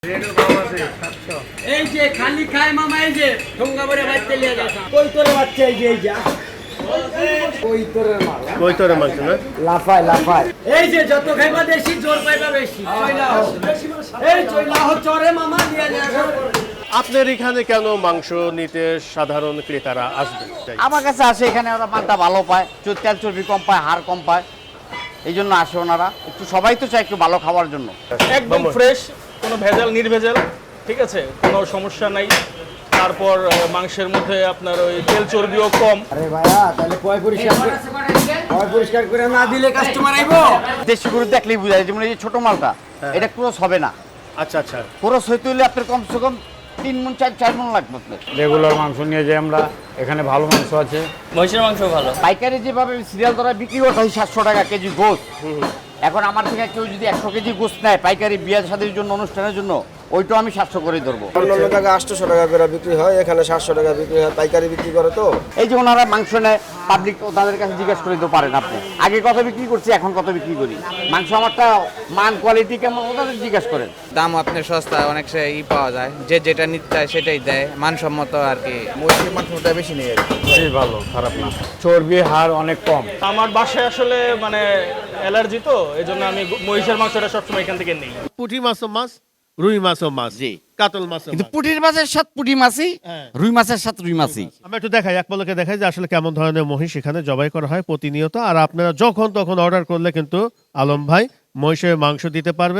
এই যে খালি খায় মামা, এই যে ঠোঙ্গা ভরে বাচ্চা লিয়ে যাচ্ছে। কই তোরে বাচ্চা, এই যে এই যা কই তোরে মাল, কই তোরে মাংস না লাফায় লাফায়। এই যে যত খাইবা বেশি জোর পাইবা বেশি। এই চইলা চরে মামা লিয়ে যাচ্ছে। আপনার এখানে কেন মাংস নিতে সাধারণ ক্রেতারা আসবে? আমার কাছে আসে, এখানে ওরা মালটা ভালো পায়, তেল চর্বি কম পায়, হাড় কম পায়, এই জন্য আসে ওনারা। একটু সবাই তো চায় একটু ভালো খাওয়ার জন্য। একদম ফ্রেশ, কোনো ভেজাল নির্ভেজাল, ঠিক আছে, কোনো সমস্যা নাই। তারপর মাংসের মধ্যে আপনার ওই তেল চর্বিও কম। আরে ভাইয়া, তাহলে পরিষ্কার করে না দিলে কাস্টমার আইবো। দেশি গরু দেখলেই বোঝা যায়, যেমন এই যে ছোট মালটা, এটা ক্রস হবে না। আচ্ছা আচ্ছা, ক্রস হইতে হলে আপনার কমসে কম 3 মণ 4 মণ লাগবে আপনার। রেগুলার মাংস নিয়ে যাই আমরা, এখানে ভালো মাংস আছে। মহিষের মাংস ভালো। পাইকারি যেভাবে সিরিয়াল দ্বারা বিক্রি করতে হয় 700 টাকা কেজি গোস্ত, এখন আমার থেকে কেউ যদি 100 কেজি গোস্ত নেয় পাইকারি বিয়ে শাদীর জন্য, অনুষ্ঠানের জন্য, ওইটাও আমি 700 করে ধরবো। অন্যান্য জায়গায় 800 টাকা করে বিক্রি হয়, এখানে 700 টাকা বিক্রি হয়, পাইকারি বিক্রি করে তো। এই যে ওনারা মাংস নেয়, পাবলিক তাদের কাছে জিজ্ঞাসা করে দিতে পারেন আপনি, আগে কত বিক্রি করছি, এখন কত বিক্রি করি, মাংস আমারটা মান কোয়ালিটি কেমন, ওদের জিজ্ঞাসা করেন। দাম আপনার সস্তা, অনেক পাওয়া যায়, যে যেটা নিতে চায় সেটাই দেয়, মানসম্মত আর কি। মহিষের মাংসটা বেশি নেই আর কি। বেশি ভালো, খারাপ না। চর্বি হাড় অনেক কম। আমার বাসায় আসলে মানে অ্যালার্জি, তো এই জন্য আমি মহিষের মাংসটা সবসময় এখান থেকে নিই। পুঁটি মাছও মাছ, রুই মাছও মাছ, জি। কাতল মাছও কিন্তু মাছ। পুঁটির মাছের সাথে পুঁটি মাছই, রুই মাছের সাথে রুই মাছই। আমরা একটু দেখাই, এক পলকে দেখাই যে আসলে কেমন ধরনের মহিষ এখানে জবাই করা হয় প্রতিনিয়ত। আর আপনারা যখন তখন অর্ডার করলে কিন্তু আলম ভাই মহিষের মাংস দিতে পারবেন।